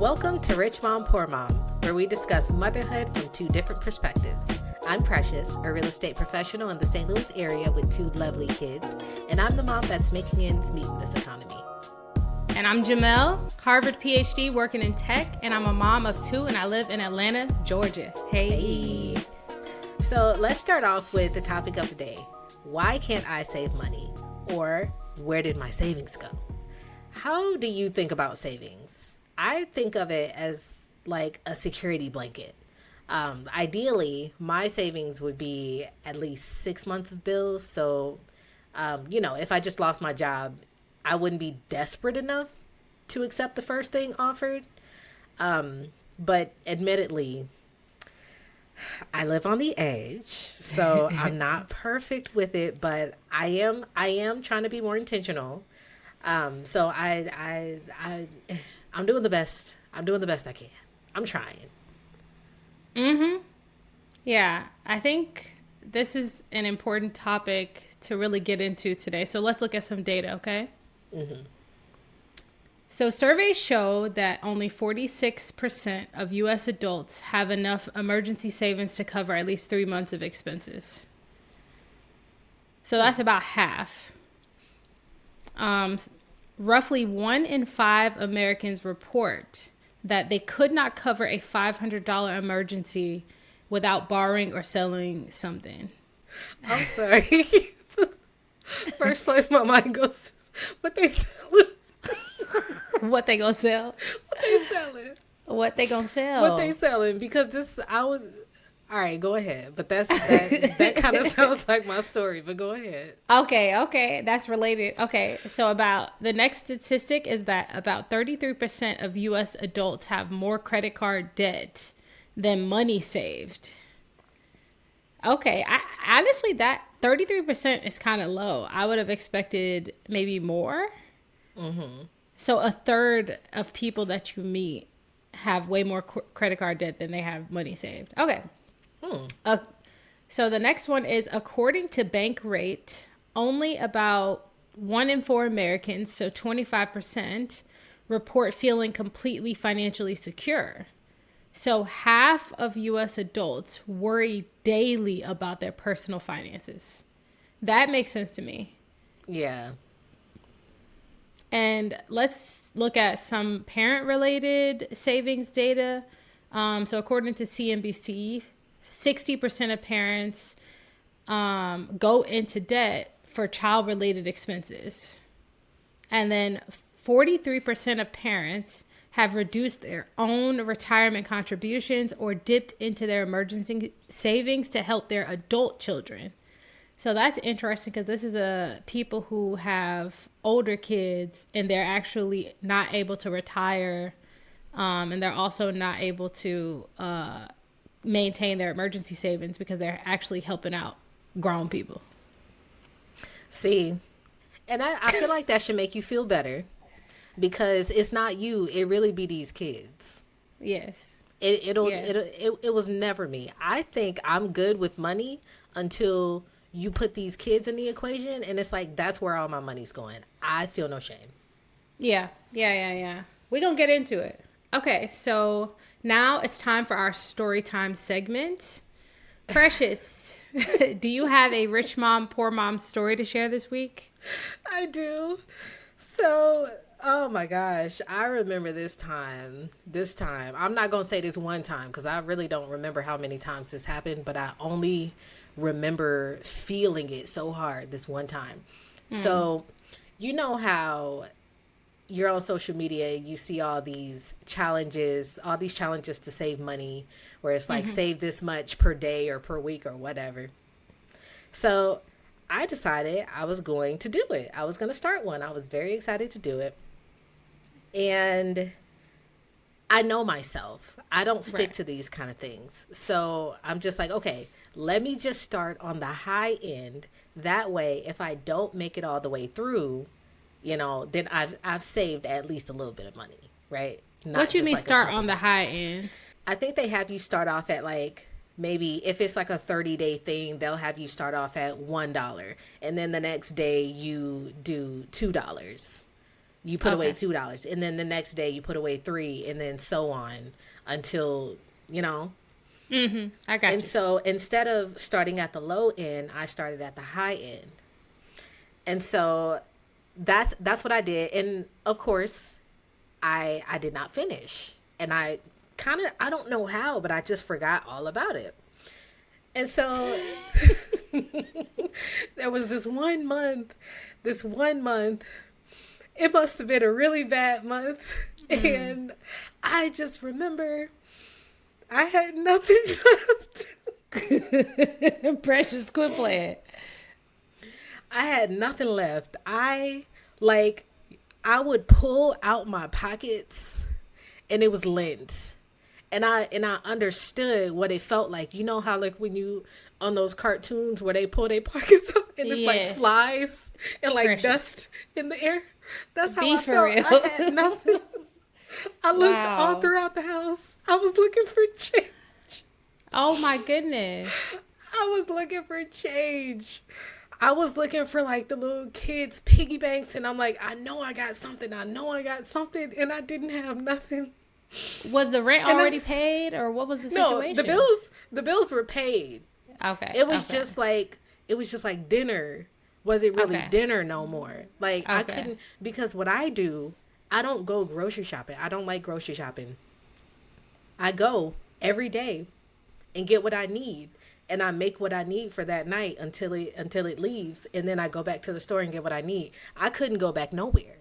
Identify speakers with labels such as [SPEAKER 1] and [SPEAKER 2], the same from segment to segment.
[SPEAKER 1] Welcome to Rich Mom, Poor Mom, where we discuss motherhood from two different perspectives. I'm Precious, a real estate professional in the St. Louis area with two lovely kids, and I'm the mom that's making ends meet in this economy.
[SPEAKER 2] And I'm Jamelle, Harvard PhD working in tech, and I'm a mom of two, and I live in Atlanta, Georgia. Hey.
[SPEAKER 1] So let's start off with the topic of the day. Why can't I save money? Or where did my savings go? How do you think about savings? I think of it as like a security blanket. Ideally, my savings would be at least 6 months of bills. So, if I just lost my job, I wouldn't be desperate enough to accept the first thing offered. But admittedly, I live on the edge, so I'm not perfect with it, but I am trying to be more intentional. So I'm doing the best. I'm doing the best I can. I'm trying.
[SPEAKER 2] Yeah, I think this is an important topic to really get into today. So let's look at some data, okay? So surveys show that only 46% of U.S. adults have enough emergency savings to cover at least 3 months of expenses. So that's about half. Roughly 1 in 5 Americans report that they could not cover a $500 emergency without borrowing or selling something.
[SPEAKER 1] I'm sorry. First place my mind goes, what they selling?
[SPEAKER 2] What they gonna sell?
[SPEAKER 1] What they selling?
[SPEAKER 2] What they gonna sell?
[SPEAKER 1] What they selling? Because all right, go ahead. But that kind of sounds like my story, but go ahead.
[SPEAKER 2] Okay, that's related. Okay, so about the next statistic is that about 33% of U.S. adults have more credit card debt than money saved. Okay, honestly, that 33% is kind of low. I would have expected maybe more. So a third of people that you meet have way more credit card debt than they have money saved. Okay. So the next one is, according to Bankrate, only about 1 in 4 Americans, so 25%, report feeling completely financially secure. So half of U.S. adults worry daily about their personal finances. That makes sense to me.
[SPEAKER 1] Yeah.
[SPEAKER 2] And let's look at some parent-related savings data. So according to CNBC, 60% of parents go into debt for child-related expenses. And then 43% of parents have reduced their own retirement contributions or dipped into their emergency savings to help their adult children. So that's interesting because this is people who have older kids and they're actually not able to retire, and they're also not able to maintain their emergency savings because they're actually helping out grown people.
[SPEAKER 1] See, and I feel like that should make you feel better because it's not you. It really be these kids.
[SPEAKER 2] Yes.
[SPEAKER 1] It was never me. I think I'm good with money until you put these kids in the equation, and it's like, that's where all my money's going. I feel no shame.
[SPEAKER 2] Yeah. We're going to get into it. Okay, so now it's time for our story time segment. Precious, do you have a rich mom, poor mom story to share this week?
[SPEAKER 1] I do. So, oh my gosh, I remember this time. I'm not going to say this one time because I really don't remember how many times this happened, but I only remember feeling it so hard this one time. So, you know how you're on social media, you see all these challenges to save money, where it's like save this much per day or per week or whatever. So I decided I was going to do it. I was going to start one. I was very excited to do it. And I know myself. I don't stick to these kind of things. So I'm just like, okay, let me just start on the high end. That way, if I don't make it all the way through, then I've saved at least a little bit of money, right?
[SPEAKER 2] What you mean like start on the high end?
[SPEAKER 1] I think they have you start off at like, maybe if it's like a 30-day thing, they'll have you start off at $1. And then the next day you do $2. you put away
[SPEAKER 2] Okay.
[SPEAKER 1] $2, and then the next day you put away 3, and then so on until, you know.
[SPEAKER 2] I got
[SPEAKER 1] And
[SPEAKER 2] you.
[SPEAKER 1] so instead of starting at the low end, I started at the high end. And so that's what I did. And of course, I did not finish. And I don't know how, but I just forgot all about it. And so there was this one month, it must have been a really bad month. And I just remember I had nothing left.
[SPEAKER 2] Precious, quit playing.
[SPEAKER 1] I had nothing left. I would pull out my pockets and it was lint. And I understood what it felt like. You know how like when you on those cartoons where they pull their pockets up and it's like
[SPEAKER 2] Yes.
[SPEAKER 1] flies and like
[SPEAKER 2] Precious.
[SPEAKER 1] dust in the air? That's how
[SPEAKER 2] Be
[SPEAKER 1] I
[SPEAKER 2] for
[SPEAKER 1] felt.
[SPEAKER 2] real.
[SPEAKER 1] I had nothing. I looked all
[SPEAKER 2] Wow.
[SPEAKER 1] throughout the house. I was looking for change.
[SPEAKER 2] Oh my goodness.
[SPEAKER 1] I was looking for change. I was looking for like the little kids' piggy banks, and I'm like, I know I got something. I know I got something, and I didn't have nothing.
[SPEAKER 2] Was the rent
[SPEAKER 1] And
[SPEAKER 2] already paid, or what was the
[SPEAKER 1] no,
[SPEAKER 2] situation?
[SPEAKER 1] the bills were paid.
[SPEAKER 2] Okay.
[SPEAKER 1] It was
[SPEAKER 2] okay.
[SPEAKER 1] just like dinner. Was it really
[SPEAKER 2] Okay.
[SPEAKER 1] dinner no more? Like I
[SPEAKER 2] Okay.
[SPEAKER 1] couldn't, because what I do, I don't go grocery shopping. I don't like grocery shopping. I go every day and get what I need, and I make what I need for that night until it leaves, and then I go back to the store and get what I need. I couldn't go back nowhere.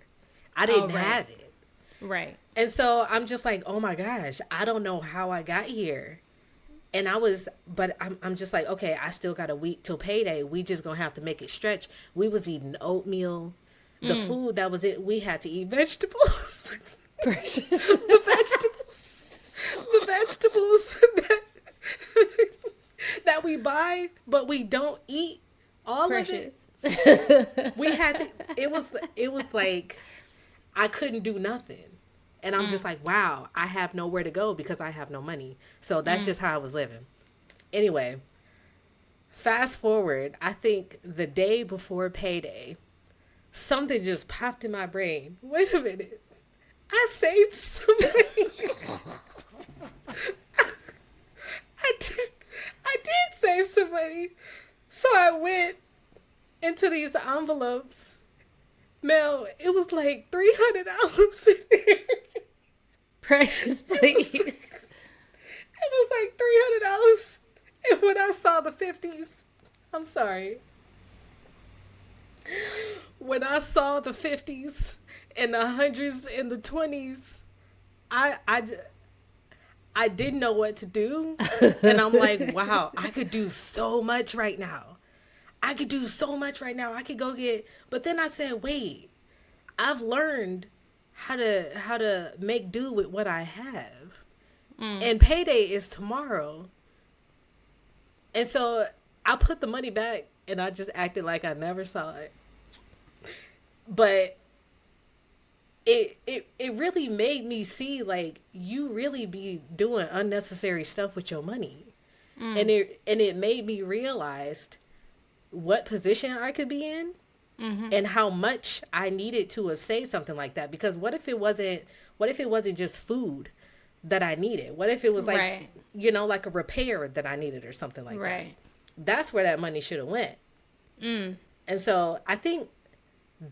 [SPEAKER 1] I didn't
[SPEAKER 2] right.
[SPEAKER 1] have it.
[SPEAKER 2] Right.
[SPEAKER 1] And so I'm just like, oh my gosh, I don't know how I got here. And I'm just like, okay, I still got a week till payday. We just gonna have to make it stretch. We was eating oatmeal. The food that was it, we had to eat vegetables.
[SPEAKER 2] Precious.
[SPEAKER 1] The vegetables that, that we buy, but we don't eat all
[SPEAKER 2] Precious.
[SPEAKER 1] of it. We had to, it was like, I couldn't do nothing. And I'm just like, wow, I have nowhere to go because I have no money. So that's just how I was living. Anyway, fast forward, I think the day before payday, something just popped in my brain. Wait a minute. I saved some money. I did save some money. So I went into these envelopes. Mel, it was like $300 in there.
[SPEAKER 2] Precious, please.
[SPEAKER 1] It was like $300. And when I saw the 50s, I'm sorry. When I saw the 50s and the 100s and the 20s, I didn't know what to do. And I'm like, wow, I could do so much right now. I could do so much right now. I could go get, but then I said, wait, I've learned how to make do with what I have. And payday is tomorrow. And so I put the money back and I just acted like I never saw it. But it really made me see, like, you really be doing unnecessary stuff with your money. And it made me realize what position I could be in and how much I needed to have saved something like that. Because what if it wasn't just food that I needed? What if it was like,
[SPEAKER 2] Right.
[SPEAKER 1] like a repair that I needed or something like that?
[SPEAKER 2] Right.
[SPEAKER 1] That's where that money should have went. And so I think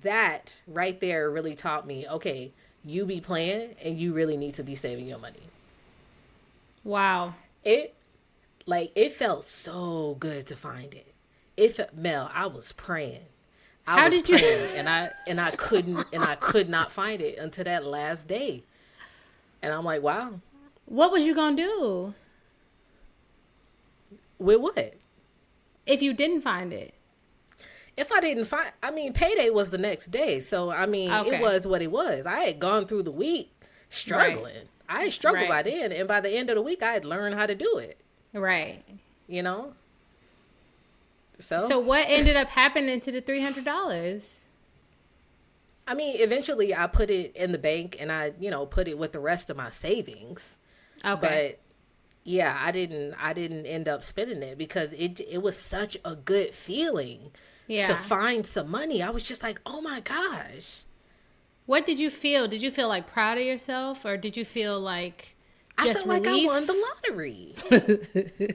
[SPEAKER 1] that right there really taught me, okay, you be playing and you really need to be saving your money.
[SPEAKER 2] Wow.
[SPEAKER 1] It felt so good to find it. Mel, I was praying.
[SPEAKER 2] How
[SPEAKER 1] was
[SPEAKER 2] did you-
[SPEAKER 1] praying, and I could not find it until that last day. And I'm like, wow.
[SPEAKER 2] What was you gonna do
[SPEAKER 1] With what?
[SPEAKER 2] if you didn't find it?
[SPEAKER 1] If I didn't find, I mean, payday was the next day. So, I mean,
[SPEAKER 2] Okay.
[SPEAKER 1] It was what it was. I had gone through the week struggling. I had struggled by
[SPEAKER 2] Right.
[SPEAKER 1] then. And by the end of the week, I had learned how to do it,
[SPEAKER 2] Right.
[SPEAKER 1] you know? So,
[SPEAKER 2] So what ended up happening to the $300?
[SPEAKER 1] I mean, eventually I put it in the bank and I, put it with the rest of my savings.
[SPEAKER 2] Okay.
[SPEAKER 1] But yeah, I didn't end up spending it because it was such a good feeling
[SPEAKER 2] Yeah.
[SPEAKER 1] to find some money. I was just like, oh my gosh.
[SPEAKER 2] What did you feel? Did you feel like proud of yourself, or did you feel like
[SPEAKER 1] I
[SPEAKER 2] just
[SPEAKER 1] felt like I
[SPEAKER 2] relief?
[SPEAKER 1] won the lottery.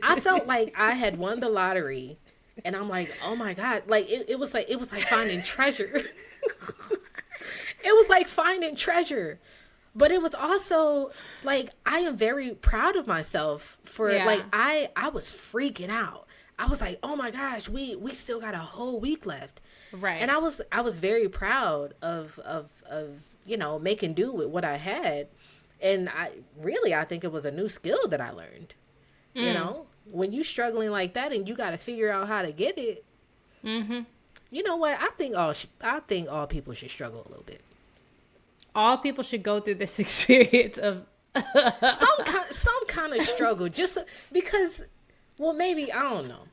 [SPEAKER 1] I felt like I had won the lottery, and I'm like, oh my god, like it was like finding treasure. It was like finding treasure. But it was also like I am very proud of myself for
[SPEAKER 2] Yeah.
[SPEAKER 1] like I was freaking out. I was like, "Oh my gosh, we still got a whole week left." And
[SPEAKER 2] Right.
[SPEAKER 1] I was very proud of making do with what I had. And I think it was a new skill that I learned. You know, when you struggling like that and you got to figure out how to get it. You know what? I think all people should struggle a little bit.
[SPEAKER 2] All people should go through this experience of
[SPEAKER 1] Some kind of struggle just because, well, maybe I don't know.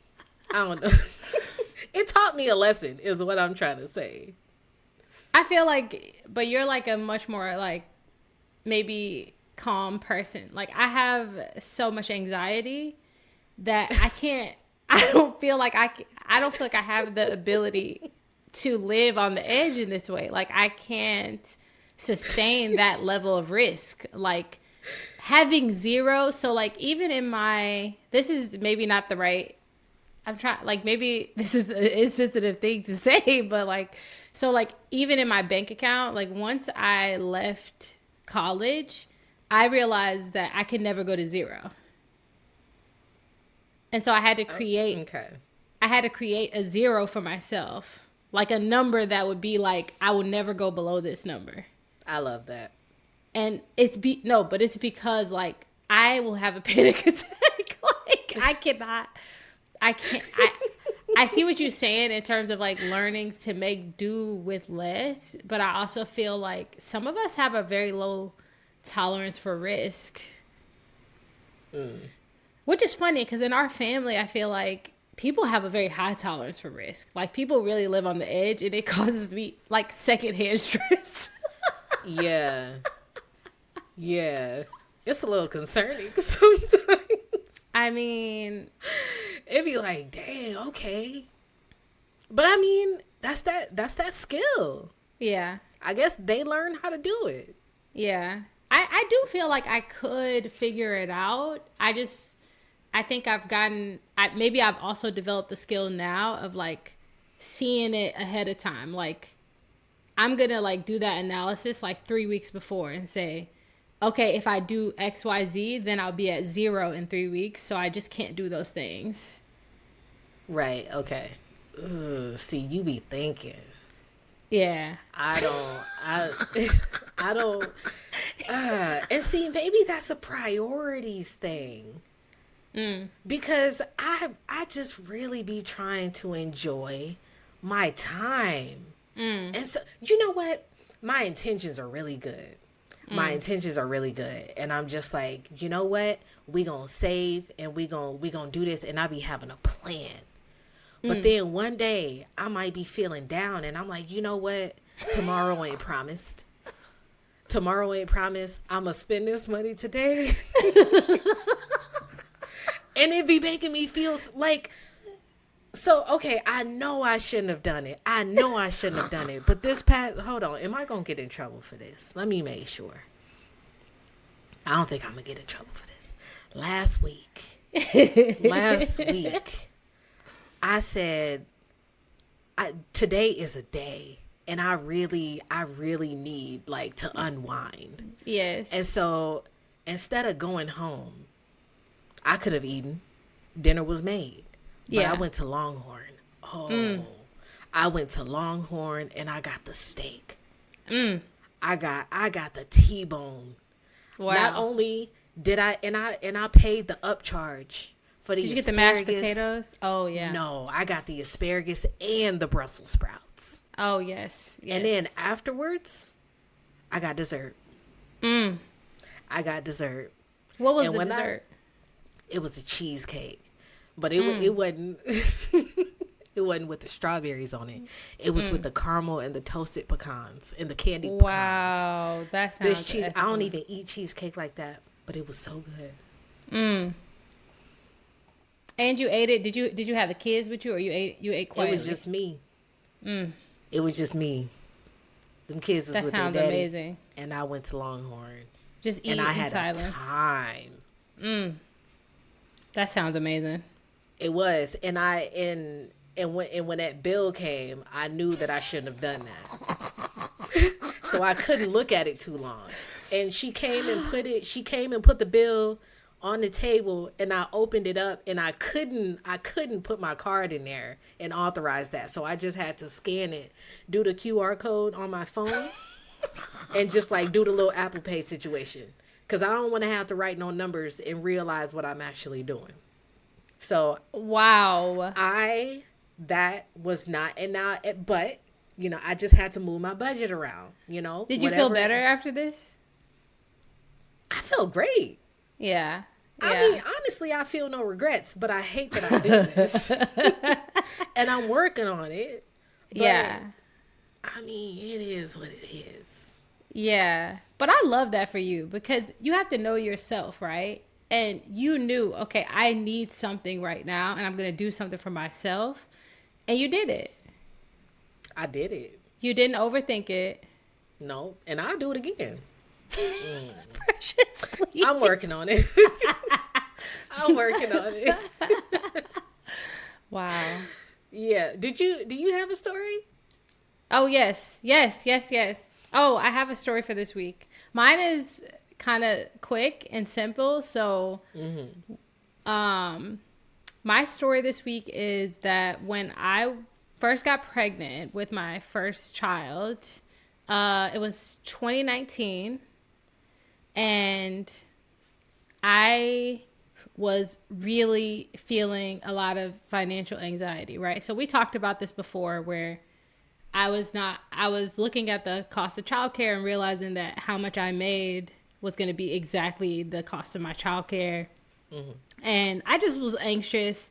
[SPEAKER 1] It taught me a lesson is what I'm trying to say.
[SPEAKER 2] I feel like, but you're like a much more like maybe calm person. Like I have so much anxiety that I can't. I don't feel like I have the ability to live on the edge in this way. Like I can't sustain that level of risk. Like having zero. So like even in my, this is maybe not the right. I'm trying, like, maybe this is an insensitive thing to say, but like, so like, even in my bank account, like, once I left college, I realized that I could never go to zero. And so
[SPEAKER 1] Okay.
[SPEAKER 2] I had to create a zero for myself, like a number that would be like, I will never go below this number.
[SPEAKER 1] I love that.
[SPEAKER 2] And but it's because like, I will have a panic attack. Like, I can't. I see what you're saying in terms of like learning to make do with less, but I also feel like some of us have a very low tolerance for risk, which is funny because in our family, I feel like people have a very high tolerance for risk. Like people really live on the edge, and it causes me like secondhand stress.
[SPEAKER 1] Yeah. Yeah. It's a little concerning sometimes.
[SPEAKER 2] I mean,
[SPEAKER 1] It'd be like, dang, okay. But I mean, that's that skill.
[SPEAKER 2] yeah.
[SPEAKER 1] I guess they learn how to do it.
[SPEAKER 2] Yeah. I do feel like I could figure it out. I think maybe I've also developed the skill now of like seeing it ahead of time. Like I'm going to like do that analysis like 3 weeks before and say, okay, if I do X, Y, Z, then I'll be at zero in 3 weeks. So I just can't do those things.
[SPEAKER 1] Right, okay. Ugh, see, you be thinking.
[SPEAKER 2] Yeah.
[SPEAKER 1] I don't and see maybe that's a priorities thing. Because I just really be trying to enjoy my time. And so you know what? My intentions are really good. My intentions are really good. And I'm just like, you know what? We gonna save and we gonna do this, and I be having a plan. But then one day I might be feeling down and I'm like, you know what? Tomorrow ain't promised. Tomorrow ain't promised. I'ma spend this money today. And it be making me feel like, so, okay, I know I shouldn't have done it. I know I shouldn't have done it. But hold on, am I going to get in trouble for this? Let me make sure. I don't think I'm going to get in trouble for this. Last week, I said, today is a day. And I really need like to unwind.
[SPEAKER 2] Yes.
[SPEAKER 1] And so instead of going home, I could have eaten. Dinner was made. But
[SPEAKER 2] Yeah.
[SPEAKER 1] I went to Longhorn. Oh, I went to Longhorn and I got the steak. I got the T-bone.
[SPEAKER 2] Wow.
[SPEAKER 1] Not only did I paid the upcharge for the
[SPEAKER 2] Did you get
[SPEAKER 1] asparagus.
[SPEAKER 2] the mashed potatoes? Oh, yeah.
[SPEAKER 1] No, I got the asparagus and the Brussels sprouts.
[SPEAKER 2] Oh, yes. Yes.
[SPEAKER 1] And then afterwards, I got dessert. I got dessert.
[SPEAKER 2] What was
[SPEAKER 1] and
[SPEAKER 2] the
[SPEAKER 1] when
[SPEAKER 2] dessert?
[SPEAKER 1] It was a cheesecake, but it wasn't. It wasn't with the strawberries on it. It was with the caramel and the toasted pecans and the candy pecans.
[SPEAKER 2] Wow, that sounds
[SPEAKER 1] This cheese, I don't even eat cheesecake like that, but it was so good.
[SPEAKER 2] And you ate it. Did you have the kids with you, or you ate quietly?
[SPEAKER 1] It was just me. It was just me. Them kids was
[SPEAKER 2] That
[SPEAKER 1] with their
[SPEAKER 2] sounds
[SPEAKER 1] daddy,
[SPEAKER 2] amazing.
[SPEAKER 1] and I went to Longhorn,
[SPEAKER 2] Just eat
[SPEAKER 1] and I
[SPEAKER 2] in
[SPEAKER 1] had
[SPEAKER 2] silence.
[SPEAKER 1] a time.
[SPEAKER 2] That sounds amazing.
[SPEAKER 1] It was, and when that bill came, I knew that I shouldn't have done that. So I couldn't look at it too long. And she came and put the bill on the table, and I opened it up, and I couldn't put my card in there and authorize that. So I just had to scan it, do the QR code on my phone, and just like do the little Apple Pay situation. Cause I don't want to have to write no numbers and realize what I'm actually doing. So
[SPEAKER 2] Wow.
[SPEAKER 1] that was not, and now, but I just had to move my budget around.
[SPEAKER 2] Did you feel better after this?
[SPEAKER 1] I felt great.
[SPEAKER 2] Yeah.
[SPEAKER 1] I mean, honestly, I feel no regrets, but I hate that I did this. And I'm working on it. But,
[SPEAKER 2] yeah.
[SPEAKER 1] I mean, it is what it is.
[SPEAKER 2] Yeah. But I love that for you because you have to know yourself, right? And you knew, okay, I need something right now and I'm going to do something for myself. And you did it.
[SPEAKER 1] I did it.
[SPEAKER 2] You didn't overthink it.
[SPEAKER 1] No. And I'll do it again.
[SPEAKER 2] Precious, please.
[SPEAKER 1] I'm working on it. I'm working on it.
[SPEAKER 2] Wow.
[SPEAKER 1] Yeah. Do you have a story?
[SPEAKER 2] Oh, yes. Oh, I have a story for this week. Mine is kind of quick and simple. So, my story this week is that when I first got pregnant with my first child, it was 2019, and I was really feeling a lot of financial anxiety, right? So we talked about this before where I was looking at the cost of childcare and realizing that how much I made was going to be exactly the cost of my childcare. And I just was anxious.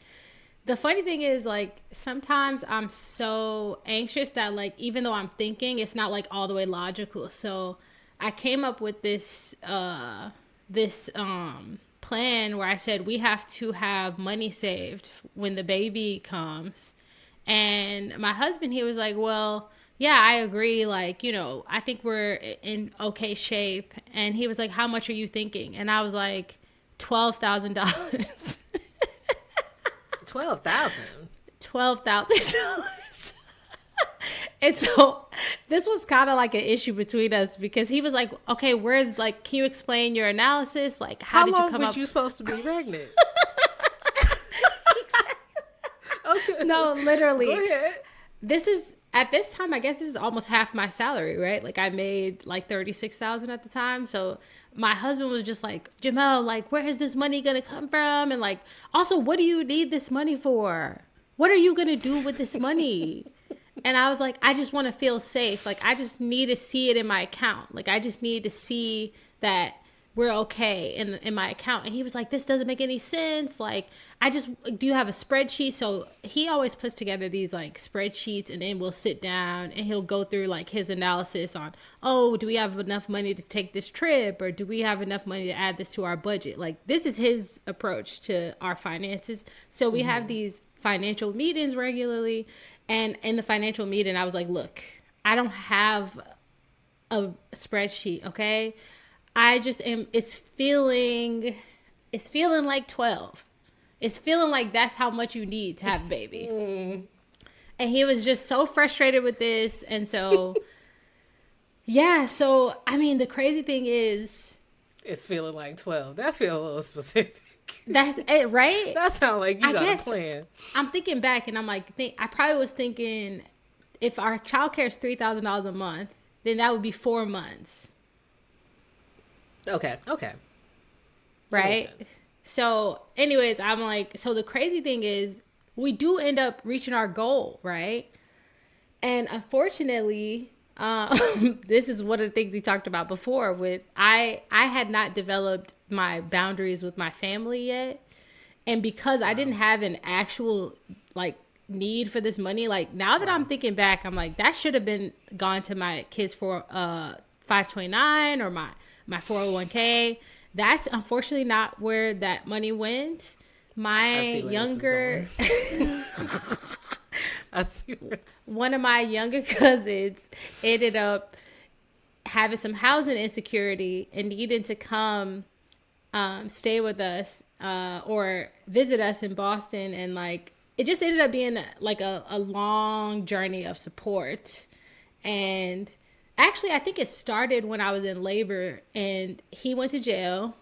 [SPEAKER 2] The funny thing is, like, sometimes I'm so anxious that, like, even though I'm thinking, it's not like all the way logical. So I came up with this plan where I said we have to have money saved when the baby comes. And my husband, he was like, well, yeah, I agree. Like, I think we're in okay shape. And he was like, how much are you thinking? And I was like, $12,000. $12,000. And so this was kind of like an issue between us because he was like, okay, can you explain your analysis? Like, how did you come up?
[SPEAKER 1] How long was you supposed to be pregnant? Okay.
[SPEAKER 2] No, literally.
[SPEAKER 1] Go ahead.
[SPEAKER 2] At this time, I guess this is almost half my salary, right? Like, I made like $36,000 at the time. So my husband was just like, Jamelle, like, where is this money going to come from? And like, also, what do you need this money for? What are you going to do with this money? And I was like, I just want to feel safe. Like, I just need to see it in my account. Like, I just need to see that we're okay in my account. And he was like, this doesn't make any sense. Like, do you have a spreadsheet? So he always puts together these like spreadsheets, and then we'll sit down and he'll go through like his analysis on, oh, do we have enough money to take this trip? Or do we have enough money to add this to our budget? Like, this is his approach to our finances. So we have these financial meetings regularly. And in the financial meeting, I was like, look, I don't have a spreadsheet. Okay. It's feeling like 12. It's feeling like that's how much you need to have a baby. And he was just so frustrated with this. And so, yeah. So, I mean, the crazy thing is,
[SPEAKER 1] it's feeling like 12. That feels a little specific.
[SPEAKER 2] That's it, right?
[SPEAKER 1] That sounds like you got a plan.
[SPEAKER 2] I'm thinking back and I'm like, I probably was thinking if our childcare is $3,000 a month, then that would be 4 months.
[SPEAKER 1] Okay.
[SPEAKER 2] Right? So anyways, I'm like, so the crazy thing is we do end up reaching our goal, right? And unfortunately, this is one of the things we talked about before with, I had not developed my boundaries with my family yet. And because I didn't have an actual like need for this money, like now that I'm thinking back, I'm like, that should have been gone to my kids for 529 or my 401k. That's unfortunately not where that money went. My younger
[SPEAKER 1] I see where
[SPEAKER 2] one of my younger cousins ended up having some housing insecurity and needing to come stay with us or visit us in Boston. And like, it just ended up being like a long journey of support. And actually, I think it started when I was in labor and he went to jail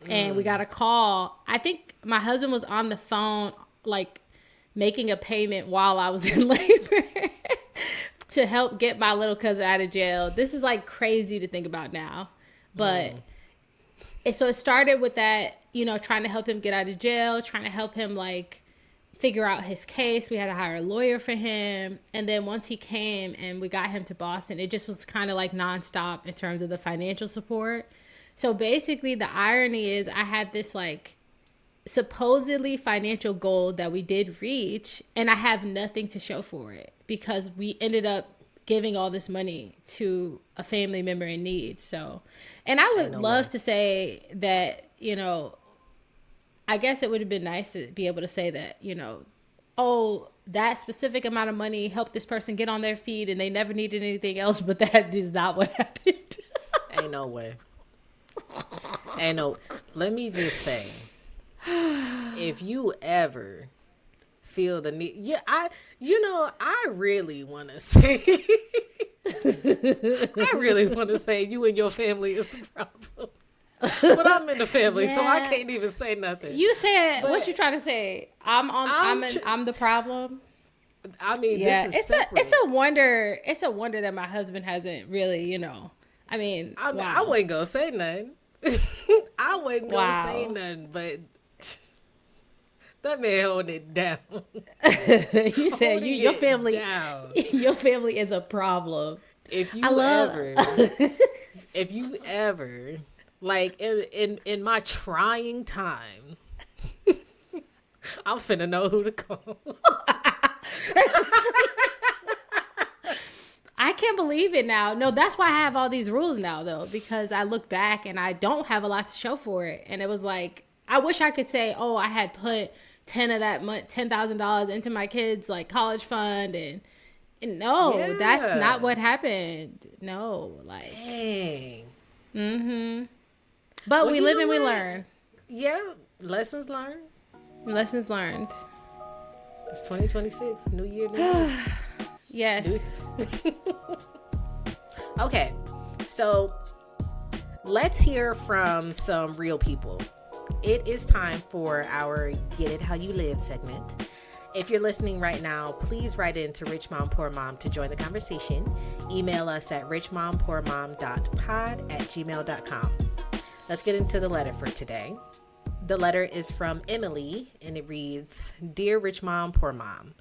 [SPEAKER 2] and we got a call. I think my husband was on the phone, like making a payment while I was in labor to help get my little cousin out of jail. This is like crazy to think about now. But so it started with that, trying to help him get out of jail, trying to help him like figure out his case. We had to hire a lawyer for him. And then once he came and we got him to Boston, it just was kind of like nonstop in terms of the financial support. So basically the irony is I had this like supposedly financial goal that we did reach, and I have nothing to show for it because we ended up giving all this money to a family member in need. So, and I would love to say that, I guess it would have been nice to be able to say that, oh, that specific amount of money helped this person get on their feet and they never needed anything else, but that is not what happened.
[SPEAKER 1] Ain't no way. Ain't no. Let me just say, if you ever feel the need, I really want to say, you and your family is the problem. But I'm in the family, so I can't even say nothing.
[SPEAKER 2] You said, what you trying to say? I'm the problem.
[SPEAKER 1] I mean,
[SPEAKER 2] yeah,
[SPEAKER 1] this is
[SPEAKER 2] it's a wonder. It's a wonder that my husband hasn't really, I mean,
[SPEAKER 1] I wasn't gonna say nothing. I wasn't gonna say nothing, but that man holding it down.
[SPEAKER 2] You said your family is a problem.
[SPEAKER 1] If you ever, like in my trying time, I'm finna know who to call.
[SPEAKER 2] I can't believe it now. No, that's why I have all these rules now, though, because I look back and I don't have a lot to show for it. And it was like, I wish I could say, oh, I had put $10,000 into my kids' like college fund, and no, that's not what happened. No, like,
[SPEAKER 1] dang.
[SPEAKER 2] But we live and we learn.
[SPEAKER 1] Yeah, lessons learned.
[SPEAKER 2] Lessons learned.
[SPEAKER 1] It's 2026, new year, new year.
[SPEAKER 2] Yes.
[SPEAKER 1] Okay, so let's hear from some real people. It is time for our Get It How You Live segment. If you're listening right now, please write in to Rich Mom Poor Mom to join the conversation. Email us at richmompoormom.pod@gmail.com. Let's get into the letter for today. The letter is from Emily, and it reads, Dear Rich Mom, Poor Mom.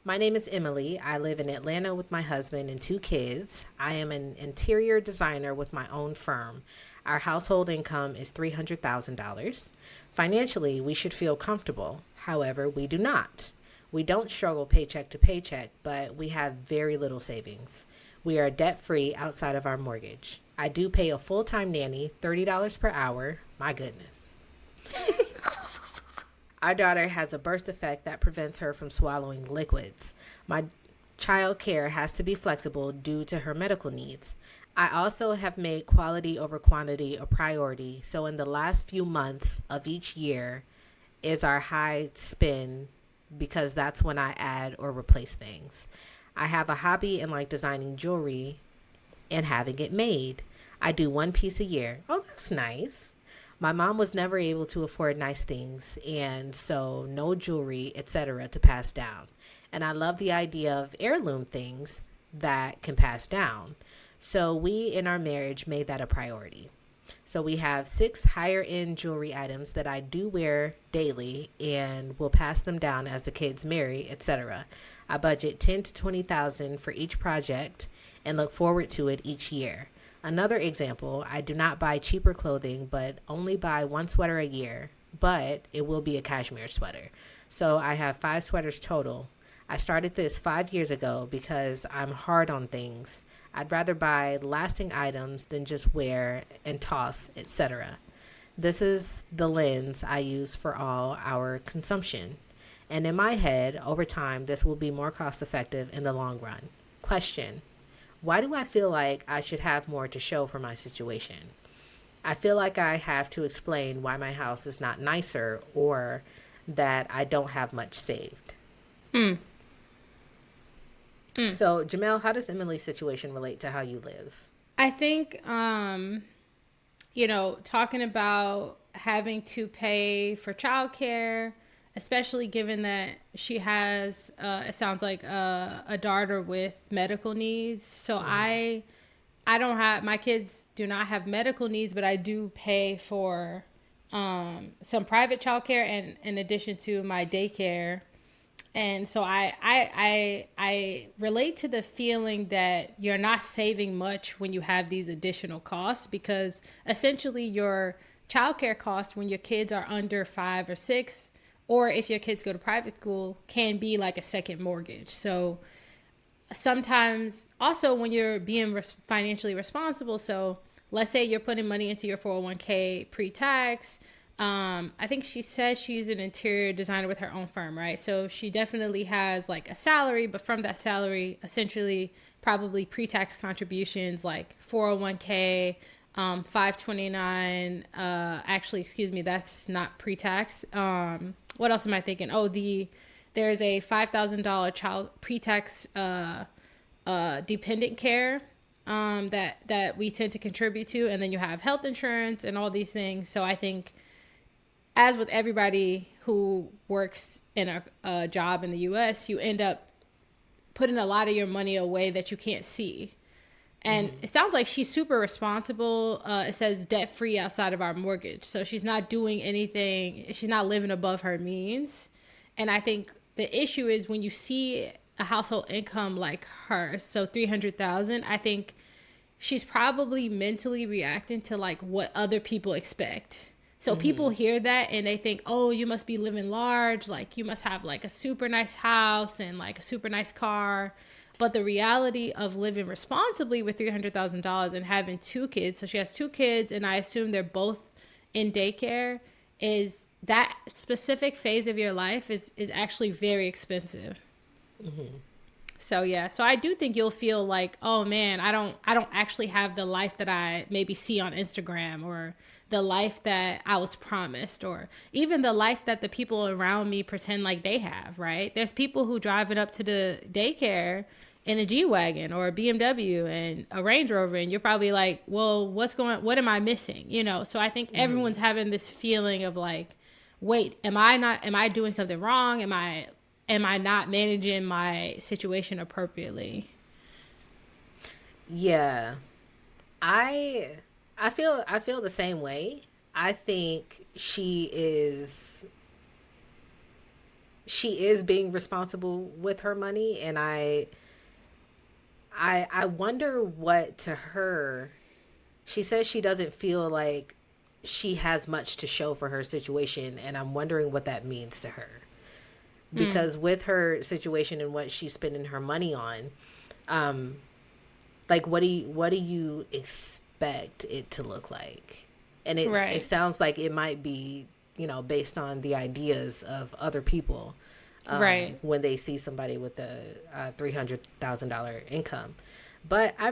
[SPEAKER 1] My name is Emily. I live in Atlanta with my husband and 2 kids. I am an interior designer with my own firm. Our household income is $300,000. Financially, we should feel comfortable. However, we do not. We don't struggle paycheck to paycheck, but we have very little savings. We are debt-free outside of our mortgage. I do pay a full-time nanny $30 per hour. My goodness. Our daughter has a birth defect that prevents her from swallowing liquids. My child care has to be flexible due to her medical needs. I also have made quality over quantity a priority, so in the last few months of each year is our high spend because that's when I add or replace things. I have a hobby and like designing jewelry and having it made. I do 1 piece a year. Oh, that's nice. My mom was never able to afford nice things, and so no jewelry, etc. to pass down. And I love the idea of heirloom things that can pass down. So we, in our marriage, made that a priority. So we have 6 higher-end jewelry items that I do wear daily and will pass them down as the kids marry, etc. I budget $10,000 to $20,000 for each project and look forward to it each year. Another example, I do not buy cheaper clothing, but only buy 1 sweater a year, but it will be a cashmere sweater. So I have 5 sweaters total. I started this 5 years ago because I'm hard on things. I'd rather buy lasting items than just wear and toss, etc. This is the lens I use for all our consumption. And in my head, over time, this will be more cost effective in the long run. Question: Why do I feel like I should have more to show for my situation? I feel like I have to explain why my house is not nicer or that I don't have much saved.
[SPEAKER 2] Mm. Mm.
[SPEAKER 1] So, Jamel, how does Emily's situation relate to how you live?
[SPEAKER 2] I think, talking about having to pay for childcare, especially given that she has, it sounds like a daughter with medical needs. So I don't have, my kids do not have medical needs, but I do pay for some private childcare and in addition to my daycare. And so I relate to the feeling that you're not saving much when you have these additional costs, because essentially your childcare costs when your kids are under 5 or 6, or if your kids go to private school, can be like a second mortgage. So sometimes also when you're being financially responsible, so let's say you're putting money into your 401k pre-tax. I think she says she's an interior designer with her own firm, right? So she definitely has like a salary, but from that salary, essentially probably pre-tax contributions like 401k, 529. Actually, excuse me, that's not pre-tax. What else am I thinking? Oh, there's a $5,000 child pre-tax dependent care that we tend to contribute to, and then you have health insurance and all these things. So I think, as with everybody who works in a job in the U.S., you end up putting a lot of your money away that you can't see. And it sounds like she's super responsible. It says debt free outside of our mortgage. So she's not doing anything. She's not living above her means. And I think the issue is when you see a household income like hers, so 300,000, I think she's probably mentally reacting to like what other people expect. So people hear that and they think, oh, you must be living large. Like you must have like a super nice house and like a super nice car. But the reality of living responsibly with $300,000 and having 2 kids, so she has 2 kids and I assume they're both in daycare, is that specific phase of your life is actually very expensive. So yeah, so I do think you'll feel like, oh man, I don't actually have the life that I maybe see on Instagram, or the life that I was promised, or even the life that the people around me pretend like they have, right? There's people who driving up to the daycare in a G-Wagon or a BMW and a Range Rover, and you're probably like, well, what am I missing? So I think everyone's having this feeling of like, wait, am I doing something wrong? Am I not managing my situation appropriately?
[SPEAKER 1] Yeah. I I feel the same way. I think she is being responsible with her money, and I wonder what to her. She says she doesn't feel like she has much to show for her situation, and I'm wondering what that means to her. Because with her situation and what she's spending her money on, like what do you expect it to look like? And it
[SPEAKER 2] Right.
[SPEAKER 1] sounds like it might be, based on the ideas of other people,
[SPEAKER 2] Right.
[SPEAKER 1] when they see somebody with a $300,000 income. But the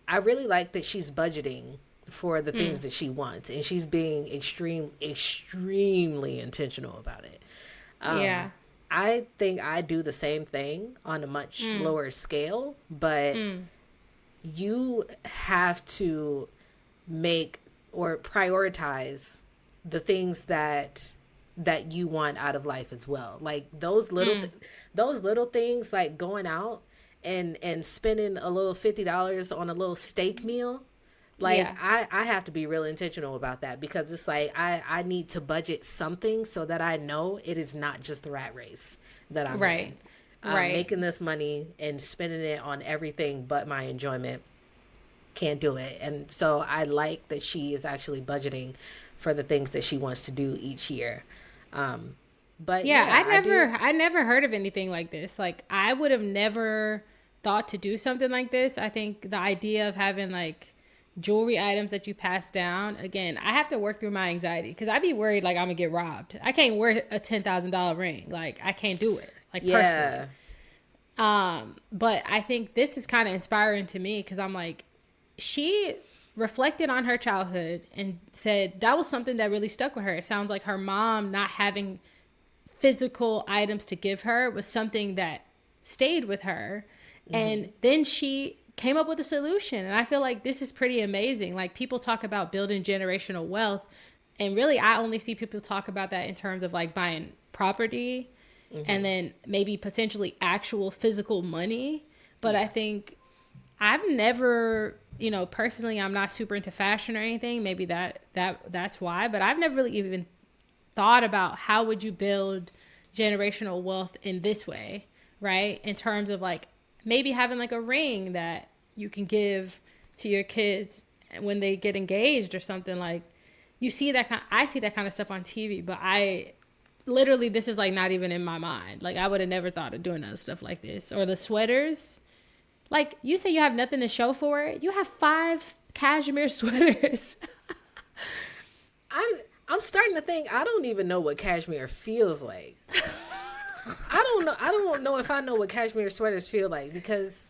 [SPEAKER 1] I really like that she's budgeting for the things that she wants, and she's being extremely intentional about it.
[SPEAKER 2] Yeah.
[SPEAKER 1] I think I do the same thing on a much lower scale, but you have to make or prioritize the things that you want out of life as well. Like those little things, like going out and spending a little $50 on a little steak meal. Like
[SPEAKER 2] Yeah.
[SPEAKER 1] I have to be real intentional about that, because it's like I need to budget something so that I know it is not just the rat race that I'm in.
[SPEAKER 2] Right. Right.
[SPEAKER 1] Making this money and spending it on everything but my enjoyment, can't do it. And so I like that she is actually budgeting for the things that she wants to do each year. But
[SPEAKER 2] Yeah,
[SPEAKER 1] yeah, I do.
[SPEAKER 2] I never heard of anything like this. Like I would have never thought to do something like this. I think the idea of having like jewelry items that you pass down, again, I have to work through my anxiety because I'd be worried like I'm gonna get robbed. I can't wear a $10,000 ring. Like I can't do it. Like personally.
[SPEAKER 1] Yeah.
[SPEAKER 2] But I think this is kind of inspiring to me because I'm like, she reflected on her childhood and said that was something that really stuck with her. It sounds like her mom not having physical items to give her was something that stayed with her. And then she came up with a solution. And I feel like this is pretty amazing. Like, people talk about building generational wealth. And really, I only see people talk about that in terms of like buying property and then maybe potentially actual physical money. But I think I've never, personally, I'm not super into fashion or anything. Maybe that's why. But I've never really even thought about how would you build generational wealth in this way, right? In terms of like maybe having like a ring that you can give to your kids when they get engaged or something. Like, you see that I see that kind of stuff on TV, but I literally, this is like not even in my mind. Like, I would have never thought of doing other stuff like this. Or the sweaters. Like, you say you have nothing to show for it. You have 5 cashmere sweaters.
[SPEAKER 1] I'm starting to think I don't even know what cashmere feels like. I don't know. I don't know if I know what cashmere sweaters feel like, because,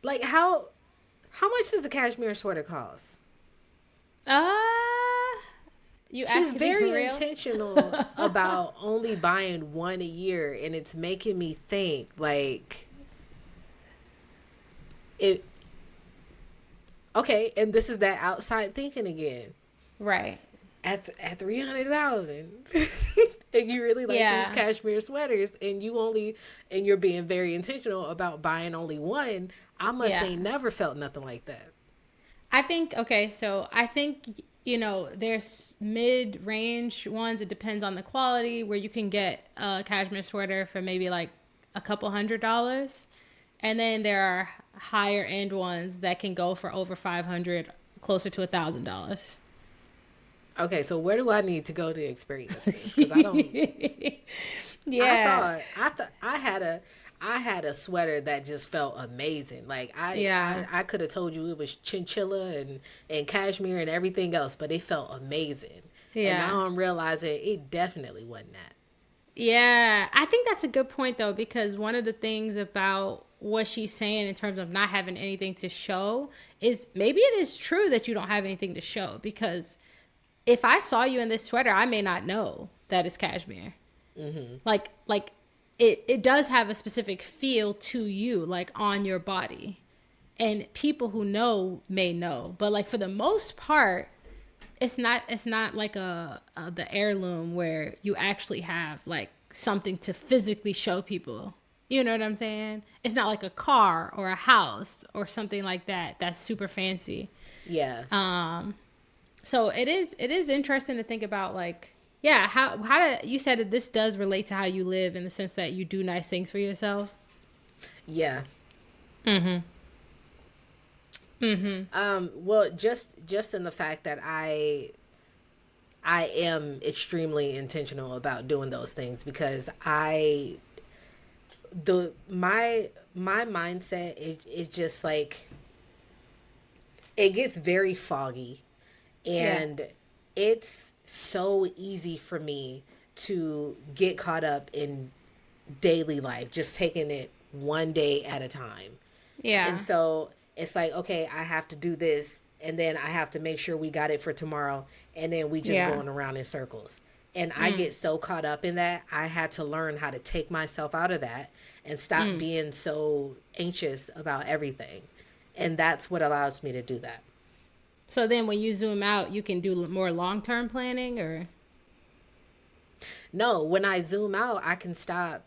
[SPEAKER 1] like, how much does a cashmere sweater cost?
[SPEAKER 2] Uh, you
[SPEAKER 1] She's
[SPEAKER 2] asking me
[SPEAKER 1] very
[SPEAKER 2] for real?
[SPEAKER 1] intentional about only buying one a year, and it's making me think like it. Okay, and this is that outside thinking again.
[SPEAKER 2] Right.
[SPEAKER 1] At 300,000, and you really like
[SPEAKER 2] Yeah.
[SPEAKER 1] these cashmere sweaters, and you're being very intentional about buying only one. I must
[SPEAKER 2] Yeah.
[SPEAKER 1] ain't never felt nothing like that.
[SPEAKER 2] I think, okay, so I think, there's mid-range ones. It depends on the quality, where you can get a cashmere sweater for maybe like a couple $100s. And then there are higher end ones that can go for over 500, closer to $1,000.
[SPEAKER 1] Okay, so where do I need to go to experience this? Because I don't.
[SPEAKER 2] Yeah.
[SPEAKER 1] I thought I had a sweater that just felt amazing. Like
[SPEAKER 2] Yeah.
[SPEAKER 1] I could have told you it was chinchilla and cashmere and everything else, but it felt amazing. And
[SPEAKER 2] Yeah.
[SPEAKER 1] now I'm realizing it definitely wasn't that.
[SPEAKER 2] Yeah, I think that's a good point though, because one of the things about what she's saying in terms of not having anything to show is maybe it is true that you don't have anything to show, because if I saw you in this sweater, I may not know that it's cashmere. Like it does have a specific feel to you, like on your body, and people who know may know, but like for the most part, it's not like the heirloom where you actually have like something to physically show people. You know what I'm saying? It's not like a car or a house or something like that that's super fancy.
[SPEAKER 1] Yeah.
[SPEAKER 2] So it is interesting to think about, like, yeah, how do you said that this does relate to how you live, in the sense that you do nice things for yourself.
[SPEAKER 1] Yeah. Well, just in the fact that I am extremely intentional about doing those things, because my mindset is just like, it gets very foggy,
[SPEAKER 2] Yeah.
[SPEAKER 1] and it's so easy for me to get caught up in daily life, just taking it one day at a time. And
[SPEAKER 2] Yeah.
[SPEAKER 1] so it's like, okay, I have to do this, and then I have to make sure we got it for tomorrow, and then we just
[SPEAKER 2] Yeah.
[SPEAKER 1] going around in circles. And I get so caught up in that, I had to learn how to take myself out of that and stop being so anxious about everything. And that's what allows me to do that.
[SPEAKER 2] So then when you zoom out, you can do more long-term planning, or
[SPEAKER 1] No, when I zoom out, I can stop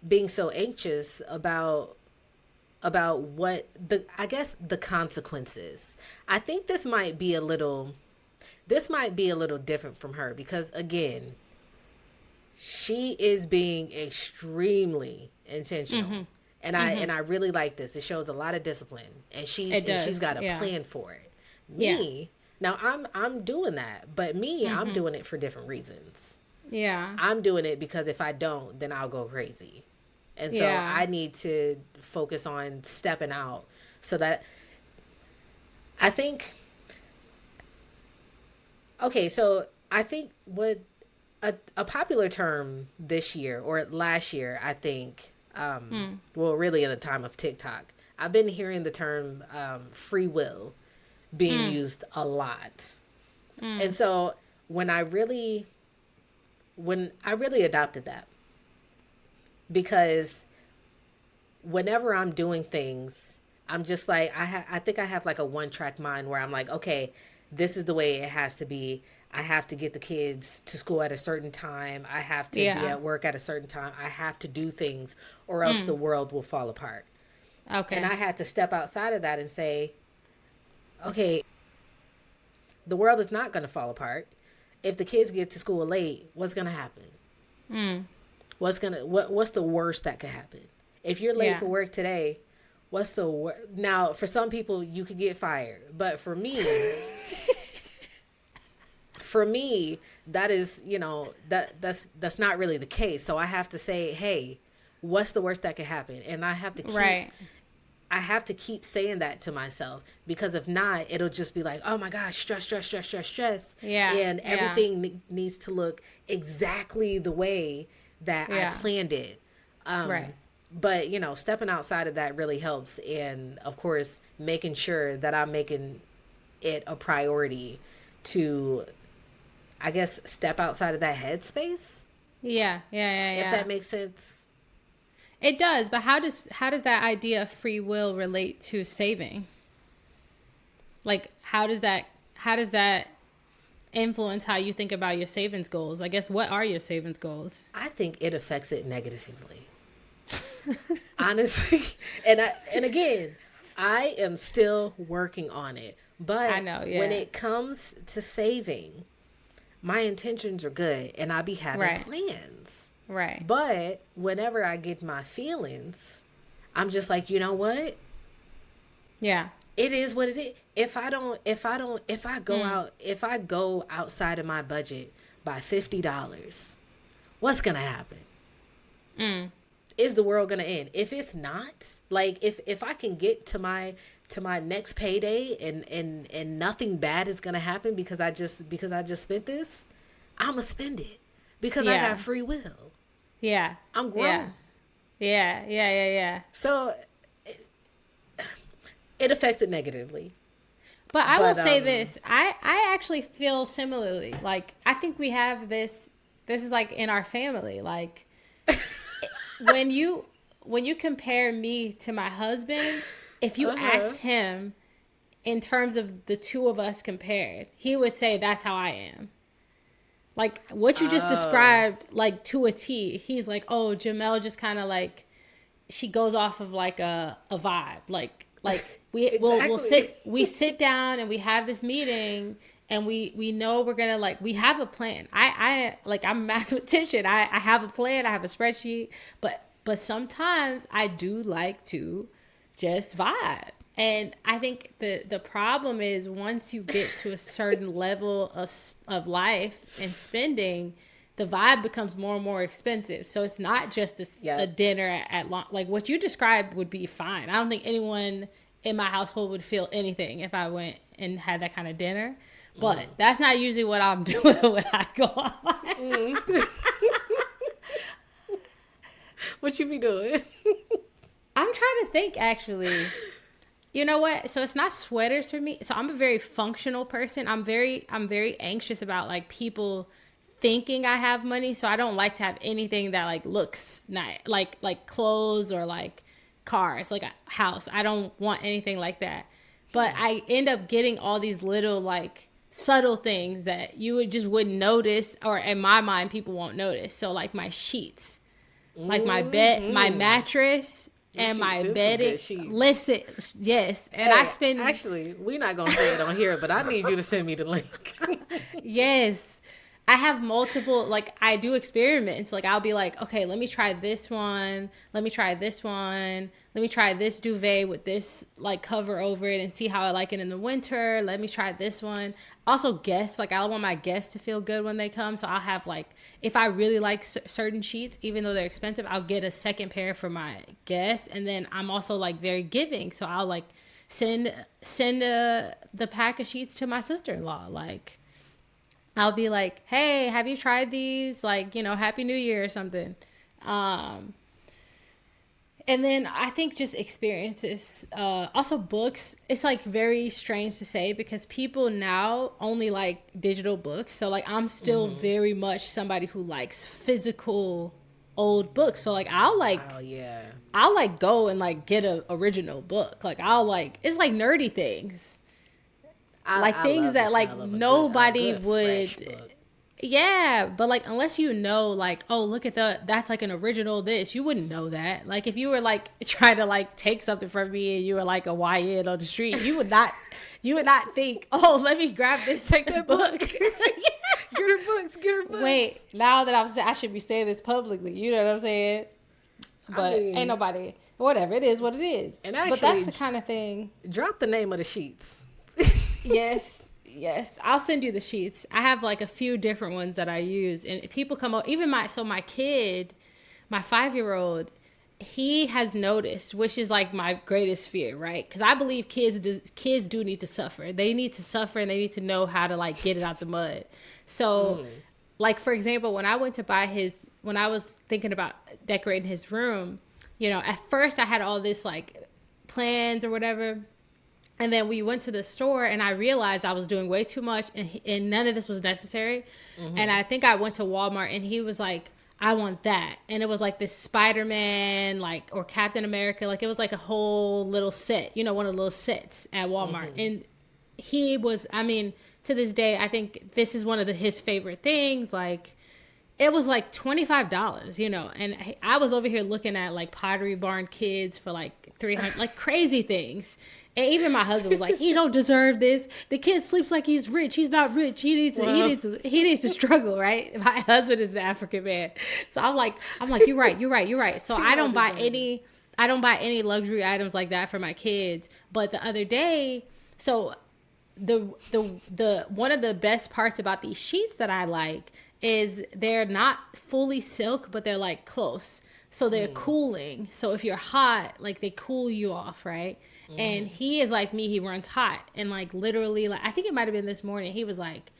[SPEAKER 1] being so anxious about what I guess the consequences. I think this might be a little different from her, because again, she is being extremely intentional. And I really like this. It shows a lot of discipline, and
[SPEAKER 2] it
[SPEAKER 1] she's
[SPEAKER 2] does.
[SPEAKER 1] got a
[SPEAKER 2] Yeah.
[SPEAKER 1] plan for it.
[SPEAKER 2] Yeah.
[SPEAKER 1] Me, now I'm doing that, but me, I'm doing it for different reasons.
[SPEAKER 2] Yeah.
[SPEAKER 1] I'm doing it because if I don't, then I'll go crazy. And so
[SPEAKER 2] Yeah.
[SPEAKER 1] I need to focus on stepping out, so that I think, okay, so I think what a popular term this year or last year, I think, Well, really in the time of TikTok, I've been hearing the term free will being used a lot. And so when I really adopted that, because whenever I'm doing things, I'm just like, I think I have like a one track mind where I'm like, okay, this is the way it has to be. I have to get the kids to school at a certain time. I have to be at work at a certain time. I have to do things or else the world will fall apart.
[SPEAKER 2] Okay.
[SPEAKER 1] And I had to step outside of that and say, okay, the world is not going to fall apart. If the kids get to school late, what's going to happen? What's the worst that could happen? If you're late for work today, what's the now for some people you could get fired, but for me, that is, that's not really the case. So I have to say, hey, what's the worst that could happen? And I have to keep saying that to myself, because if not, it'll just be like, oh my gosh, stress.
[SPEAKER 2] Yeah.
[SPEAKER 1] And everything needs to look exactly the way that I planned it.
[SPEAKER 2] Right.
[SPEAKER 1] But, stepping outside of that really helps. And of course, making sure that I'm making it a priority to, I guess, step outside of that headspace.
[SPEAKER 2] Yeah.
[SPEAKER 1] If that makes sense.
[SPEAKER 2] It does, but how does that idea of free will relate to saving? Like, how does that influence how you think about your savings goals? I guess, what are your savings goals?
[SPEAKER 1] I think it affects it negatively. Honestly. And again, I am still working on it. But
[SPEAKER 2] I know,
[SPEAKER 1] when it comes to saving, my intentions are good and I be having plans.
[SPEAKER 2] Right.
[SPEAKER 1] But whenever I get my feelings, I'm just like, you know what?
[SPEAKER 2] Yeah.
[SPEAKER 1] It is what it is. If I go outside of my budget by $50, what's going to happen? Is the world going to end? If it's not, like if I can get to my next payday and nothing bad is going to happen because I just spent this, I'm going to spend it because I got free will.
[SPEAKER 2] Yeah.
[SPEAKER 1] I'm grown.
[SPEAKER 2] Yeah.
[SPEAKER 1] So it affects it negatively.
[SPEAKER 2] But I will say this. I actually feel similarly. Like, I think we have this is like in our family. Like, when you compare me to my husband, if you asked him in terms of the two of us compared, he would say that's how I am. Like, what you just described, like, to a T. He's like, oh, Jamelle just kind of like, she goes off of like a vibe. Like we sit down and we have this meeting and we know we're gonna, like, we have a plan. I'm a mathematician. I have a plan. I have a spreadsheet. But sometimes I do like to just vibe. And I think the problem is, once you get to a certain level of life and spending, the vibe becomes more and more expensive. So it's not just a dinner at lunch. Like, what you described would be fine. I don't think anyone in my household would feel anything if I went and had that kind of dinner. But that's not usually what I'm doing when I go out.
[SPEAKER 1] What you be doing?
[SPEAKER 2] I'm trying to think, actually. You know what? So it's not sweaters for me. So I'm a very functional person. I'm very anxious about, like, people thinking I have money. So I don't like to have anything that, like, looks nice, like clothes or like cars, like a house. I don't want anything like that. But I end up getting all these little, like, subtle things that you wouldn't notice, or in my mind people won't notice. So, like, my sheets, like my bed, my mattress, and my bedding. Listen, yes. And I spend...
[SPEAKER 1] Actually, we're not going to say it on here, but I need you to send me the link.
[SPEAKER 2] Yes. I have multiple, like, I do experiments. Like, I'll be like, okay, let me try this one. Let me try this one. Let me try this duvet with this, like, cover over it and see how I like it in the winter. Let me try this one. Also, guests, like, I want my guests to feel good when they come. So I'll have, like, if I really like certain sheets, even though they're expensive, I'll get a second pair for my guests. And then I'm also, like, very giving. So I'll, like, send the pack of sheets to my sister-in-law. Like, I'll be like, hey, have you tried these? Like, Happy New Year or something. And then I think just experiences, also books. It's like very strange to say because people now only like digital books. So like I'm still very much somebody who likes physical old books. So like
[SPEAKER 1] Oh yeah.
[SPEAKER 2] I'll like go and like get a original book. Like I'll like it's like nerdy things. Like
[SPEAKER 1] I
[SPEAKER 2] things
[SPEAKER 1] love the
[SPEAKER 2] that like
[SPEAKER 1] smell of a
[SPEAKER 2] nobody
[SPEAKER 1] good fresh
[SPEAKER 2] would.
[SPEAKER 1] book.
[SPEAKER 2] Yeah, but like unless you know like, oh, look at that's like an original this, you wouldn't know that. Like if you were like trying to like take something from me and you were like a YN on the street, you would not think, "Oh, let me grab this
[SPEAKER 1] Take that book.
[SPEAKER 2] book."
[SPEAKER 1] Get her books. Get her books.
[SPEAKER 2] Wait, now that I should be saying this publicly, you know what I'm saying? But ain't nobody, whatever, it is what it is.
[SPEAKER 1] And
[SPEAKER 2] But that's the kind of thing.
[SPEAKER 1] drop the name of the sheets.
[SPEAKER 2] Yes. Yes, I'll send you the sheets. I have like a few different ones that I use, and people come up. Even my kid, my 5-year-old, he has noticed, which is like my greatest fear, right? Because I believe kids do need to suffer. They need to suffer, and they need to know how to like get it out the mud. So, like for example, when I was thinking about decorating his room, at first I had all this like plans or whatever. And then we went to the store and I realized I was doing way too much and none of this was necessary. And I think I went to Walmart and he was like, I want that. And it was like this Spider-Man, like, or Captain America. Like it was like a whole little set, one of the little sets at Walmart. And he was, to this day, I think this is one of his favorite things. Like it was like $25, and I was over here looking at like Pottery Barn kids for like 300, like crazy things. And even my husband was like, he don't deserve this. The kid sleeps like he's rich. He's not rich. He needs to struggle, right? My husband is an African man. So I'm like, you're right. So I don't buy any luxury items like that for my kids. But the other day, so the one of the best parts about these sheets that I like is they're not fully silk, but they're like close. So they're cooling. So if you're hot, like they cool you off, right? And he is like me, he runs hot. And like literally, like I think it might have been this morning, he was like,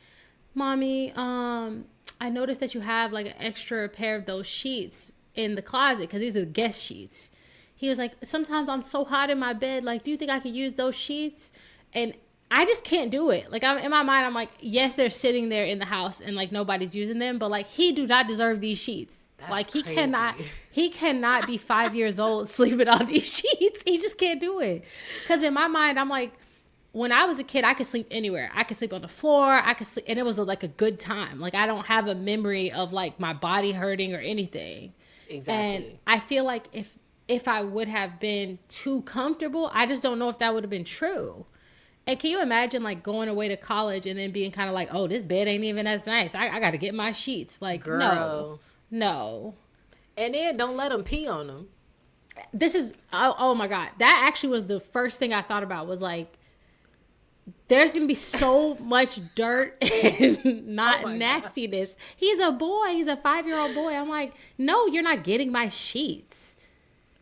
[SPEAKER 2] Mommy, I noticed that you have like an extra pair of those sheets in the closet because these are guest sheets. He was like, sometimes I'm so hot in my bed, like, do you think I could use those sheets? And I just can't do it. Like I'm in my mind, I'm like, yes, they're sitting there in the house and like nobody's using them, but like he do not deserve these sheets.
[SPEAKER 1] That's
[SPEAKER 2] like
[SPEAKER 1] crazy.
[SPEAKER 2] he cannot be 5 years old sleeping on these sheets. He just can't do it. Because in my mind, I'm like, when I was a kid, I could sleep anywhere. I could sleep on the floor. I could sleep, and it was like a good time. Like I don't have a memory of like my body hurting or anything.
[SPEAKER 1] Exactly.
[SPEAKER 2] And I feel like if I would have been too comfortable, I just don't know if that would have been true. And can you imagine like going away to college and then being kind of like, oh, this bed ain't even as nice. I got to get my sheets. Like,
[SPEAKER 1] Girl.
[SPEAKER 2] No.
[SPEAKER 1] And then don't let them pee on them.
[SPEAKER 2] This is, oh my God. That actually was the first thing I thought about was like, there's going to be so much dirt and not nastiness. Gosh. He's a boy. He's a 5-year-old boy. I'm like, no, you're not getting my sheets.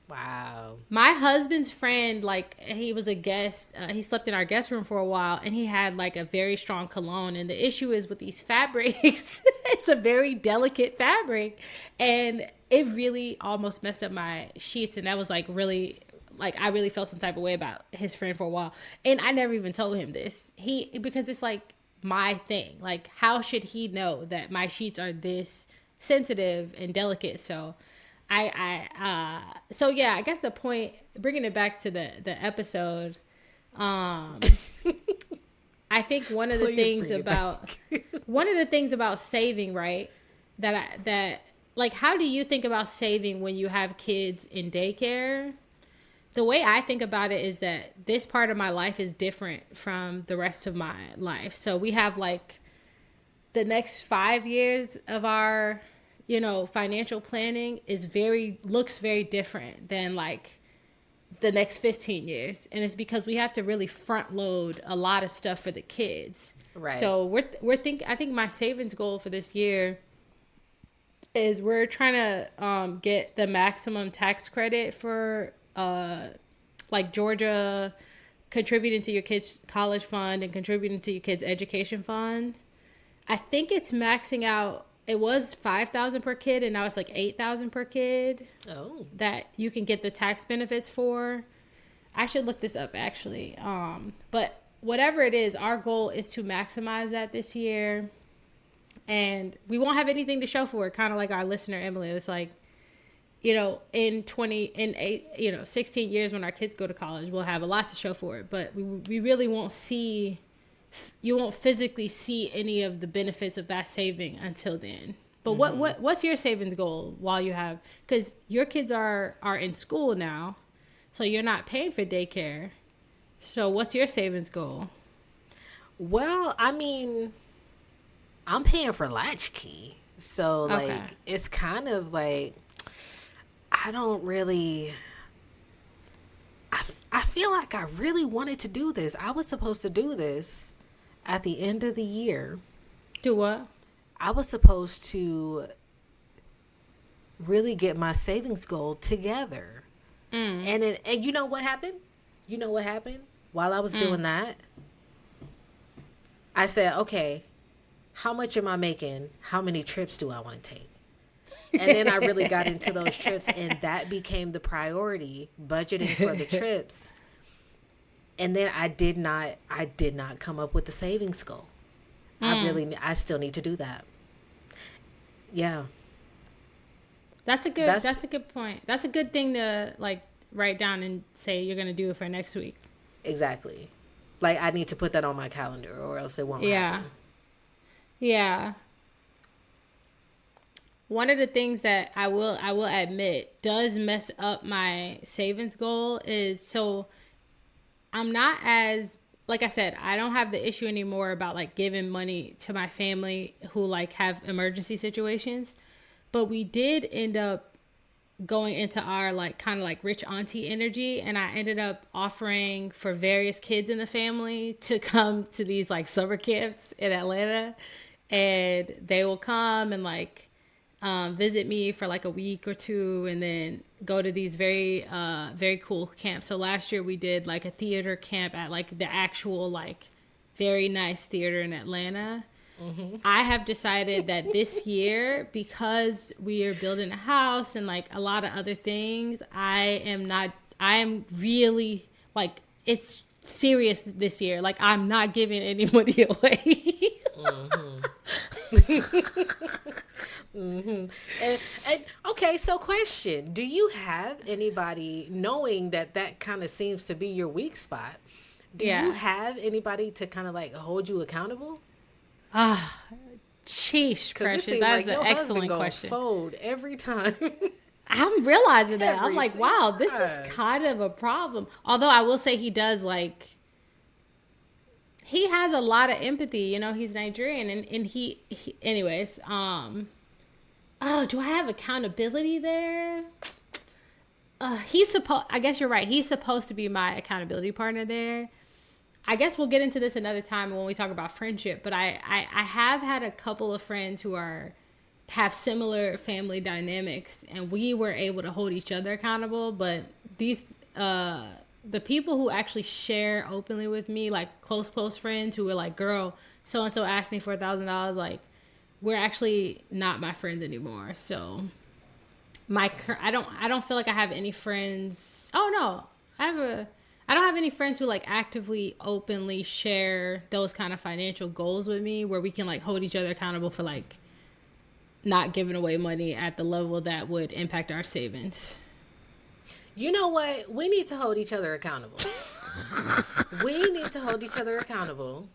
[SPEAKER 1] Wow.
[SPEAKER 2] My husband's friend, like he was a guest, he slept in our guest room for a while and he had like a very strong cologne. And the issue is with these fabrics, it's a very delicate fabric and it really almost messed up my sheets. And that was like really, like I really felt some type of way about his friend for a while. And I never even told him this. Because it's like my thing. Like how should he know that my sheets are this sensitive and delicate? So so yeah, I guess the point, bringing it back to the episode, I think one of the things about saving, right, that like, how do you think about saving when you have kids in daycare? The way I think about it is that this part of my life is different from the rest of my life. So we have like the next 5 years of our financial planning looks very different than like the next 15 years. And it's because we have to really front load a lot of stuff for the kids.
[SPEAKER 1] Right.
[SPEAKER 2] So I think my savings goal for this year is we're trying to get the maximum tax credit for like Georgia contributing to your kids' college fund and contributing to your kids' education fund. I think it's maxing out it was 5,000 per kid, and now it's like 8,000 per kid.
[SPEAKER 1] Oh.
[SPEAKER 2] That you can get the tax benefits for. I should look this up actually. But whatever it is, our goal is to maximize that this year, and we won't have anything to show for it. Kind of like our listener Emily. It's like, in 16 years when our kids go to college, we'll have a lot to show for it. But we really won't see. You won't physically see any of the benefits of that saving until then. But what's your savings goal while you have, because your kids are in school now, so you're not paying for daycare. So what's your savings goal?
[SPEAKER 1] Well, I mean, I'm paying for latchkey. So
[SPEAKER 2] Okay.
[SPEAKER 1] it's kind of like, I don't really, I feel like I really wanted to do this. I was supposed to do this at the end of the year.
[SPEAKER 2] Do what?
[SPEAKER 1] I was supposed to really get my savings goal together. And you know what happened? You know what happened? While I was doing that, I said, okay, how much am I making? How many trips do I want to take? And then I really got into those trips, and that became the priority, budgeting for the trips. And then I did not come up with the savings goal. I still need to do that. Yeah.
[SPEAKER 2] That's a good point. That's a good thing to write down and say you're going to do it for next week.
[SPEAKER 1] Exactly. Like, I need to put that on my calendar, or else it won't happen.
[SPEAKER 2] Yeah. One of the things that I will admit does mess up my savings goal is, so I'm not as, like I said, I don't have the issue anymore about giving money to my family who have emergency situations. But we did end up going into our kind of rich auntie energy, and I ended up offering for various kids in the family to come to these summer camps in Atlanta, and they will come and visit me for a week or two, and then go to these very very cool camps. So last year we did a theater camp at the actual very nice theater in Atlanta. Mm-hmm. I have decided that this year, because we are building a house and a lot of other things, I am really it's serious this year. I'm not giving any money away.
[SPEAKER 1] Mm-hmm. And okay, so question, do you have anybody, knowing that kind of seems to be your weak spot, do you have anybody to kind of hold you accountable?
[SPEAKER 2] Sheesh, Precious. That's an excellent question.
[SPEAKER 1] Fold every time.
[SPEAKER 2] I'm realizing that.
[SPEAKER 1] Every
[SPEAKER 2] I'm wow,
[SPEAKER 1] single
[SPEAKER 2] this
[SPEAKER 1] time.
[SPEAKER 2] is kind of a problem. Although I will say he does he has a lot of empathy. He's Nigerian, and he anyways. Oh, do I have accountability there? I guess you're right. He's supposed to be my accountability partner there. I guess we'll get into this another time when we talk about friendship, but I have had a couple of friends who have similar family dynamics, and we were able to hold each other accountable. But these the people who actually share openly with me, close friends who were girl, so and so asked me for $1,000, we're actually not my friends anymore. So I don't feel like I have any friends. Oh no, I don't have any friends who actively, openly share those kind of financial goals with me, where we can hold each other accountable for not giving away money at the level that would impact our savings.
[SPEAKER 1] You know what? We need to hold each other accountable. We need to hold each other accountable.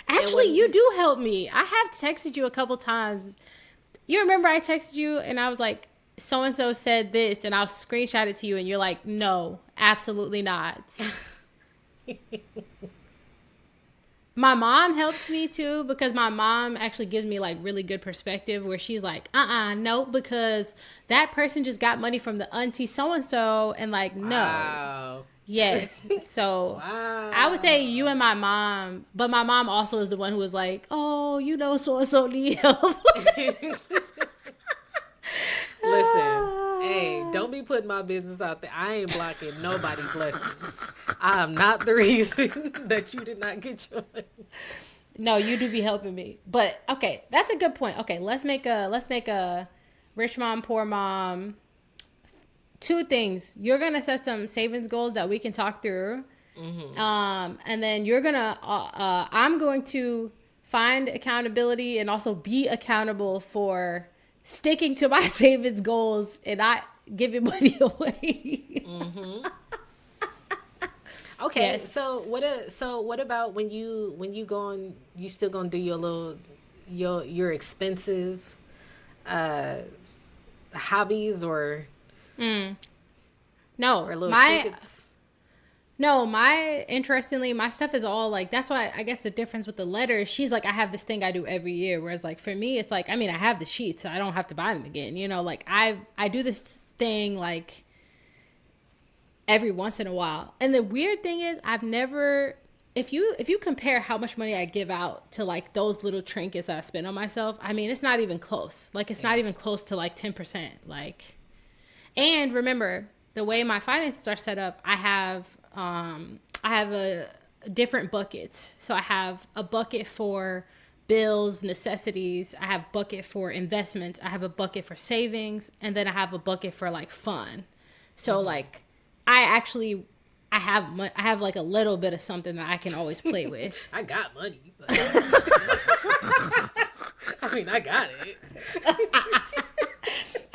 [SPEAKER 2] Actually, you do help me. I have texted you a couple times. You remember I texted you and I was like, so-and-so said this, and I'll screenshot it to you, and you're like, no, absolutely not. My mom helps me too, because my mom actually gives me really good perspective, where she's like, no, because that person just got money from the auntie so-and-so, and no.
[SPEAKER 1] Wow.
[SPEAKER 2] Yes. So
[SPEAKER 1] Wow.
[SPEAKER 2] I would say you and my mom, but my mom also is the one who was like, oh, so-and-so need help.
[SPEAKER 1] Listen, hey, don't be putting my business out there. I ain't blocking nobody's blessings. I am not the reason that you did not get your money.
[SPEAKER 2] No, you do be helping me. But okay, that's a good point. Okay, let's make a rich mom, poor mom. Two things. You're gonna set some savings goals that we can talk through. And then I'm going to find accountability and also be accountable for sticking to my savings goals and not giving money away.
[SPEAKER 1] Okay,
[SPEAKER 2] Yes.
[SPEAKER 1] so what about when you go on, you still gonna do your expensive hobbies or
[SPEAKER 2] No,
[SPEAKER 1] little
[SPEAKER 2] my
[SPEAKER 1] trinkets?
[SPEAKER 2] no, my interestingly, my stuff is all like that's why I guess the difference with the letters, she's like, I have this thing I do every year. Whereas like for me, it's like, I mean, I have the sheets, so I don't have to buy them again. You know, like I do this thing like every once in a while. And the weird thing is I've never if you compare how much money I give out to like those little trinkets that I spend on myself, I mean, it's not even close. Like it's not even close to like 10%. Like, and remember, the way my finances are set up, I have a different buckets. So I have a bucket for bills, necessities. I have bucket for investments. I have a bucket for savings, and then I have a bucket for like fun. So like, I have like a little bit of something that I can always play with.
[SPEAKER 1] I got money. But I mean, I got it.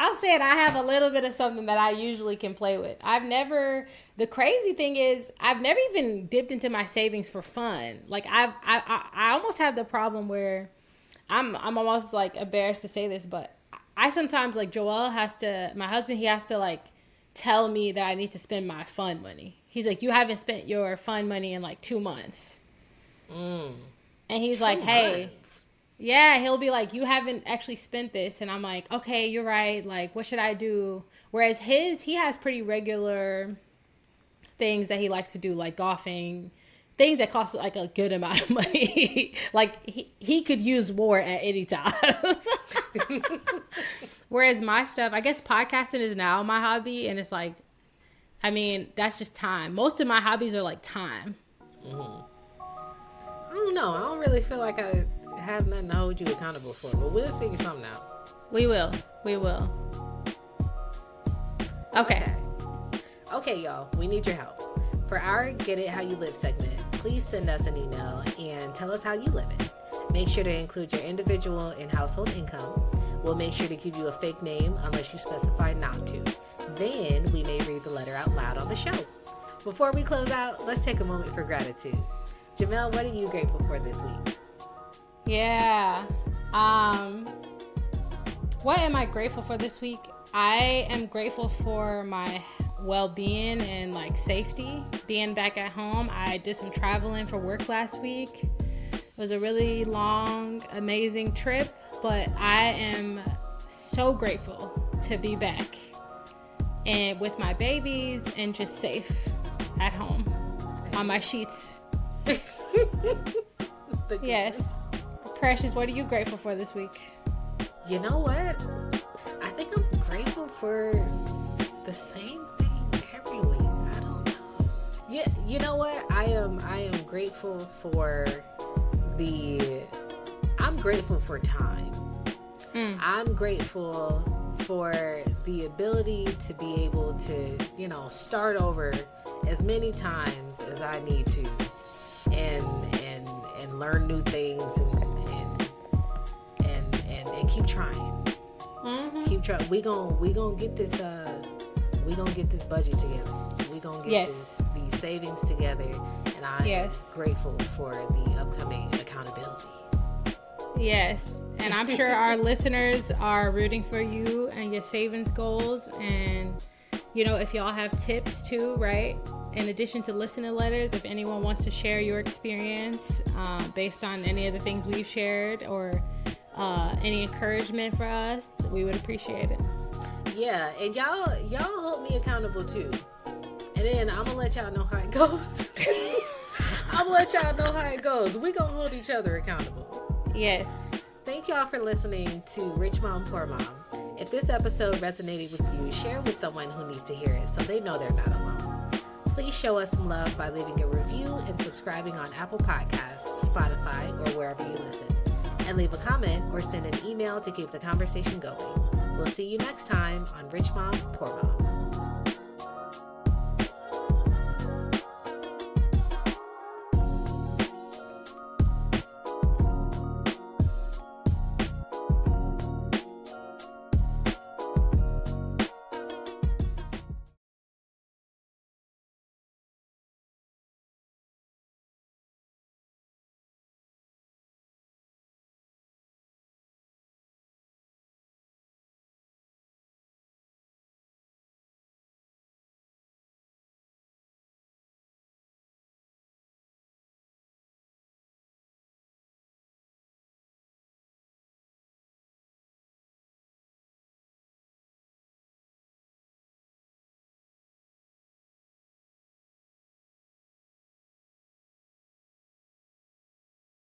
[SPEAKER 2] I'm saying I have a little bit of something that I usually can play with. The crazy thing is, I've never even dipped into my savings for fun. Like I almost have the problem where I'm almost like embarrassed to say this, but I sometimes like my husband, he has to like tell me that I need to spend my fun money. He's like, you haven't spent your fun money in like 2 months. And he's like, hey,
[SPEAKER 1] Months.
[SPEAKER 2] yeah, he'll be like, you haven't actually spent this. And I'm like, okay, you're right. Like, what should I do? Whereas he has pretty regular things that he likes to do, like golfing, things that cost like a good amount of money. Like, he could use more at any time. Whereas my stuff, I guess podcasting is now my hobby. And it's like, I mean, that's just time. Most of my hobbies are like time.
[SPEAKER 1] I don't know. I don't really feel like I have nothing to hold you accountable for, but we'll figure something out.
[SPEAKER 2] We will. Okay.
[SPEAKER 1] Okay, y'all. We need your help. For our Get It How You Live segment, please send us an email and tell us how you live it. Make sure to include your individual and household income. We'll make sure to give you a fake name unless you specify not to. Then we may read the letter out loud on the show. Before we close out, let's take a moment for gratitude. Jamelle, what are you grateful for this week?
[SPEAKER 2] Yeah. What am I grateful for this week? I am grateful for my well-being and like safety, being back at home. I did some traveling for work last week. It was a really long, amazing trip, but I am so grateful to be back and with my babies and just safe at home on my sheets. Yes. Precious, what are you grateful for this week?
[SPEAKER 1] You know what? I think I'm grateful for the same thing every week. I don't know. Yeah, you know what? I am grateful for I'm grateful for time. I'm grateful for the ability to be able to, start over as many times as I need to and learn new things and keep trying. Keep trying. We gonna get this budget together. We gonna get these savings together, and I'm grateful for the upcoming accountability.
[SPEAKER 2] Yes, and I'm sure our listeners are rooting for you and your savings goals. And if y'all have tips too, right? In addition to listening letters, if anyone wants to share your experience based on any of the things we've shared or any encouragement for us, we would appreciate it.
[SPEAKER 1] Yeah, and y'all hold me accountable too. And then I'm gonna let y'all know how it goes. We gonna hold each other accountable.
[SPEAKER 2] Yes.
[SPEAKER 1] Thank y'all for listening to Rich Mom, Poor Mom. If this episode resonated with you, share it with someone who needs to hear it so they know they're not alone. Please show us some love by leaving a review and subscribing on Apple Podcasts, Spotify, or wherever you listen. And leave a comment or send an email to keep the conversation going. We'll see you next time on Rich Mom, Poor Mom.